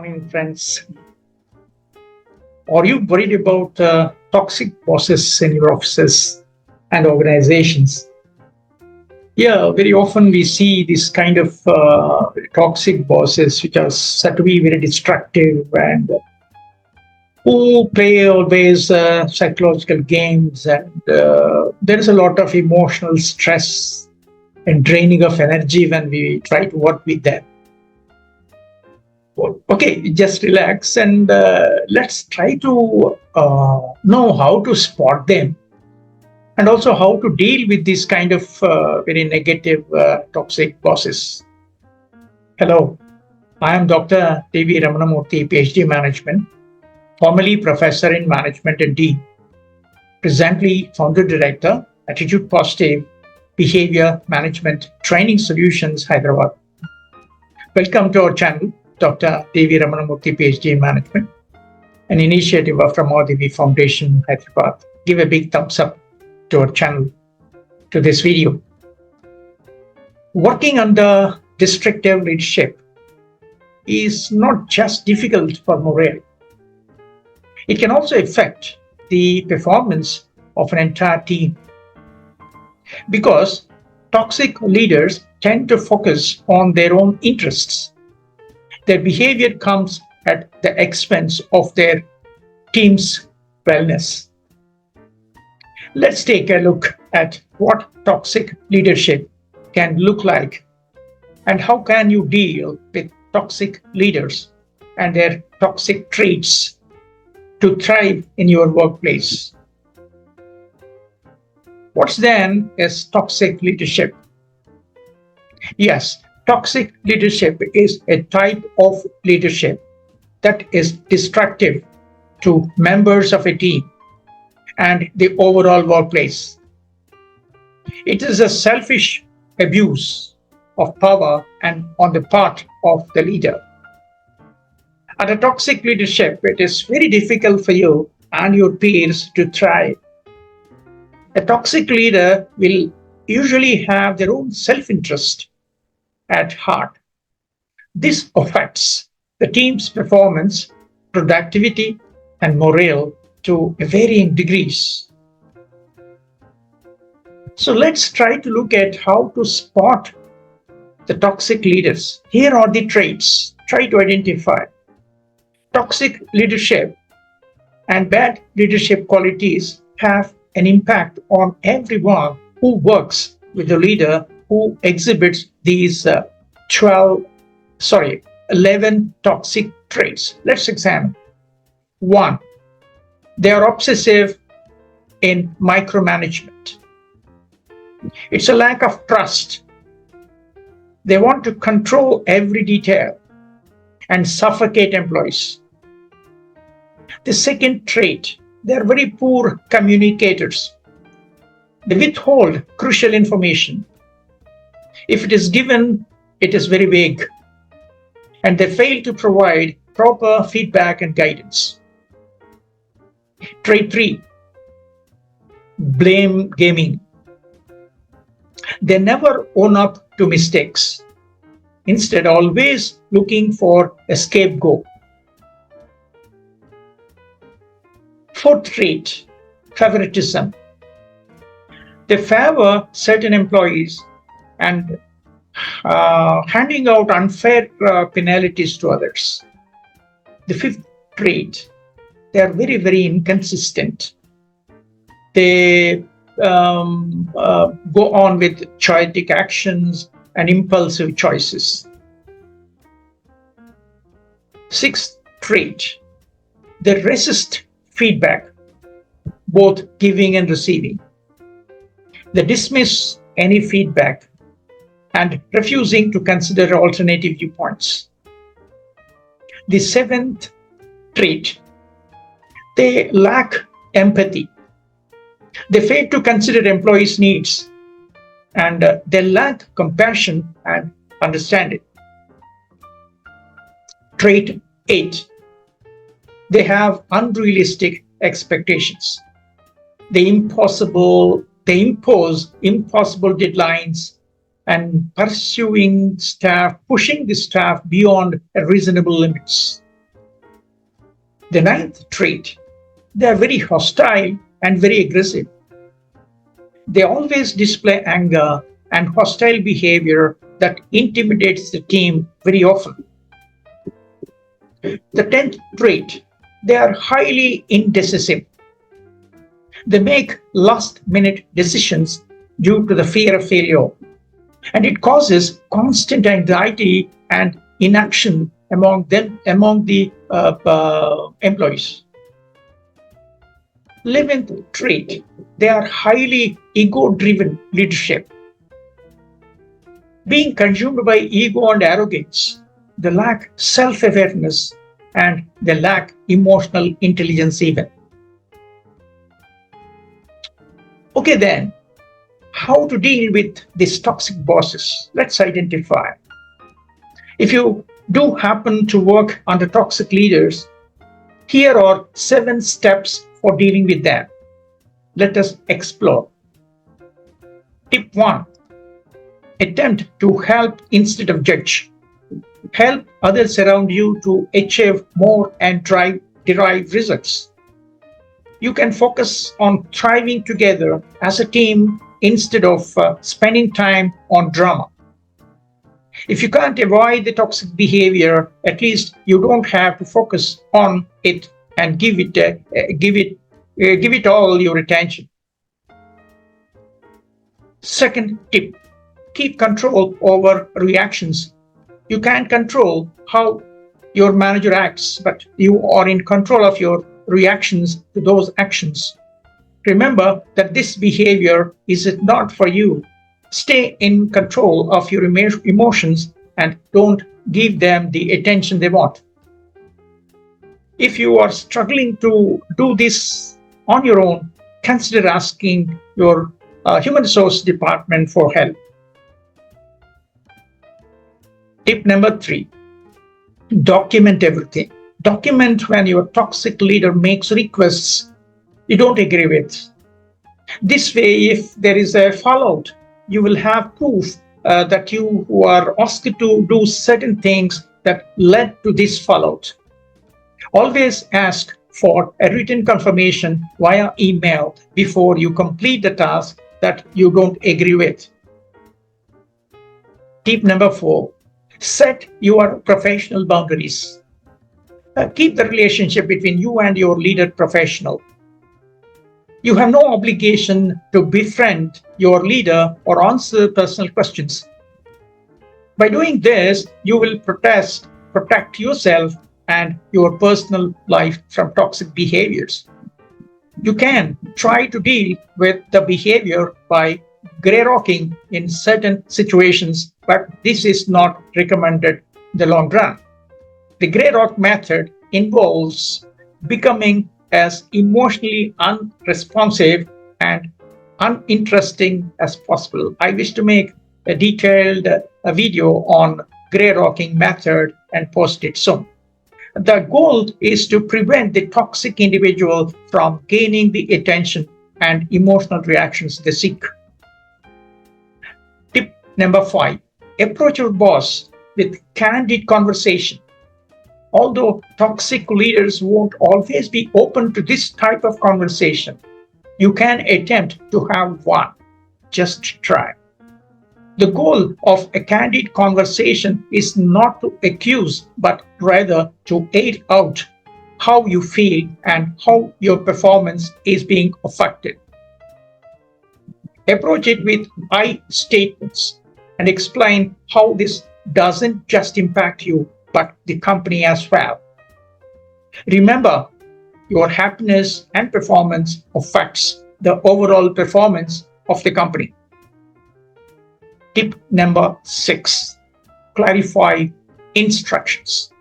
Morning, friends. Are you worried about toxic bosses in your offices and organizations? Yeah, very often we see this kind of toxic bosses which are said to be very destructive and who play always psychological games, and there is a lot of emotional stress and draining of energy when we try to work with them. Okay, just relax and let's try to know how to spot them and also how to deal with this kind of very negative toxic bosses. Hello, I am Dr. T.V. Ramanamurthy, PhD Management, formerly Professor in Management and Dean, presently Founder Director, Attitude Positive Behavior Management Training Solutions, Hyderabad. Welcome to our channel, Dr. T.V. Ramanamurthy, PhD in Management, an initiative of Ramadevi Foundation, Hyderabad. Give a big thumbs up to our channel, to this video. Working under destructive leadership is not just difficult for morale. It can also affect the performance of an entire team because toxic leaders tend to focus on their own interests. Their behavior comes at the expense of their team's wellness. Let's take a look at what toxic leadership can look like and how can you deal with toxic leaders and their toxic traits to thrive in your workplace. What then is toxic leadership? Yes, toxic leadership is a type of leadership that is destructive to members of a team and the overall workplace. It is a selfish abuse of power and on the part of the leader. Under toxic leadership, it is very difficult for you and your peers to thrive. A toxic leader will usually have their own self-interest at heart. This affects the team's performance, productivity, and morale to varying degrees. So let's try to look at how to spot the toxic leaders. Here are the traits. Try to identify. Toxic leadership and bad leadership qualities have an impact on everyone who works with the leader who exhibits these 11 toxic traits. Let's examine. 1. They are obsessive in micromanagement. It's a lack of trust. They want to control every detail and suffocate employees. The second trait, they are very poor communicators. They withhold crucial information. If it is given, it is very vague, and they fail to provide proper feedback and guidance. Trait 3, blame gaming. They never own up to mistakes, instead always looking for a scapegoat. Fourth trait, favoritism. They favor certain employees and handing out unfair penalties to others. The fifth trait, they are very, very inconsistent. They go on with chaotic actions and impulsive choices. Sixth trait, they resist feedback, both giving and receiving. They dismiss any feedback and refusing to consider alternative viewpoints. The seventh trait, they lack empathy. They fail to consider employees' needs and they lack compassion and understanding. Trait 8, they have unrealistic expectations. They impose impossible deadlines and pushing the staff beyond reasonable limits. The ninth trait, they are very hostile and very aggressive. They always display anger and hostile behavior that intimidates the team very often. The 10th trait, they are highly indecisive. They make last minute decisions due to the fear of failure, and it causes constant anxiety and inaction among the employees. 11th trait, they are highly ego-driven leadership. Being consumed by ego and arrogance, they lack self-awareness and they lack emotional intelligence even. Okay then, how to deal with these toxic bosses? Let's identify. If you do happen to work under toxic leaders, here are 7 steps for dealing with them. Let us explore. Tip 1. Attempt to help instead of judge. Help others around you to achieve more and derive results. You can focus on thriving together as a team instead of spending time on drama. If you can't avoid the toxic behavior, at least you don't have to focus on it and give it all your attention. Second tip, keep control over reactions. You can't control how your manager acts, but you are in control of your reactions to those actions. Remember that this behavior is not for you. Stay in control of your emotions and don't give them the attention they want. If you are struggling to do this on your own, consider asking your human resource department for help. Tip number 3, document everything. Document when your toxic leader makes requests you don't agree with. This way, if there is a fallout, you will have proof that you were asked to do certain things that led to this fallout. Always ask for a written confirmation via email before you complete the task that you don't agree with. Tip number 4, set your professional boundaries. Keep the relationship between you and your leader professional. You have no obligation to befriend your leader or answer personal questions. By doing this, you will protect yourself and your personal life from toxic behaviors. You can try to deal with the behavior by grey rocking in certain situations, but this is not recommended in the long run. The grey rock method involves becoming as emotionally unresponsive and uninteresting as possible. I wish to make a detailed video on grey rocking method and post it soon. The goal is to prevent the toxic individual from gaining the attention and emotional reactions they seek. Tip number 5, approach your boss with candid conversation. Although toxic leaders won't always be open to this type of conversation, you can attempt to have one. Just try. The goal of a candid conversation is not to accuse, but rather to aid out how you feel and how your performance is being affected. Approach it with I statements and explain how this doesn't just impact you, but the company as well. Remember, your happiness and performance affects the overall performance of the company. Tip number 6, clarify instructions.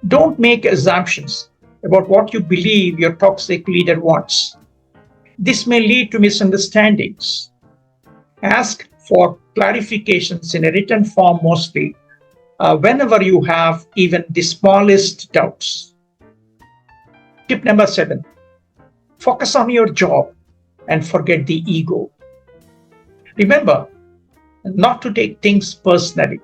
Don't make assumptions about what you believe your toxic leader wants. This may lead to misunderstandings. Ask for clarifications in a written form mostly, whenever you have even the smallest doubts. Tip number 7, focus on your job and forget the ego. Remember not to take things personally.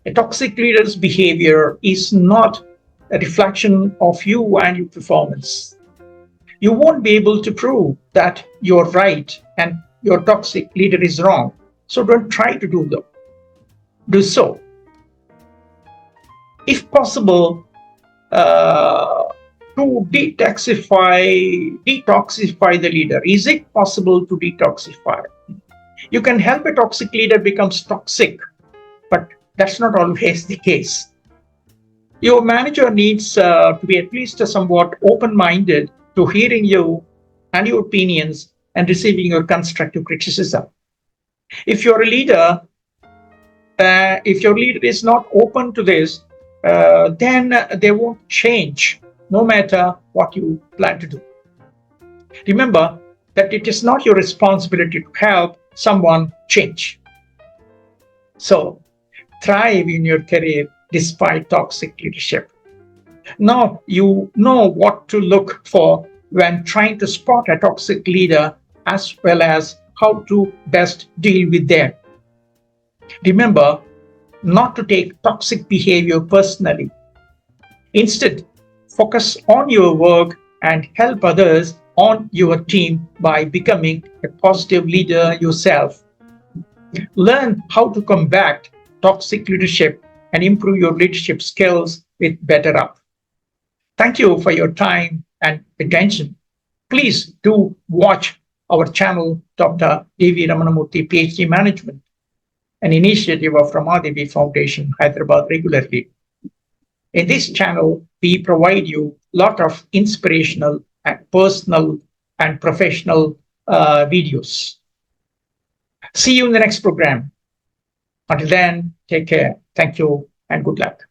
A toxic leader's behavior is not a reflection of you and your performance. You won't be able to prove that you're right and your toxic leader is wrong. So don't try to do so. If possible, to detoxify the leader. Is it possible to detoxify? You can help a toxic leader becomes toxic, but that's not always the case. Your manager needs to be at least somewhat open-minded to hearing you and your opinions and receiving your constructive criticism. If you're a leader, if your leader is not open to this, then they won't change no matter what you plan to do. Remember that it is not your responsibility to help someone change. So thrive in your career despite toxic leadership. Now you know what to look for when trying to spot a toxic leader, as well as how to best deal with them. Remember not to take toxic behavior personally. Instead, focus on your work and help others on your team by becoming a positive leader yourself. Learn how to combat toxic leadership and improve your leadership skills with BetterUp. Thank you for your time and attention. Please do watch our channel, Dr. D.V. Ramanamurthy, PhD Management, an initiative of Ramadevi Foundation, Hyderabad, regularly. In this channel, we provide you a lot of inspirational and personal and professional videos. See you in the next program. Until then, take care. Thank you and good luck.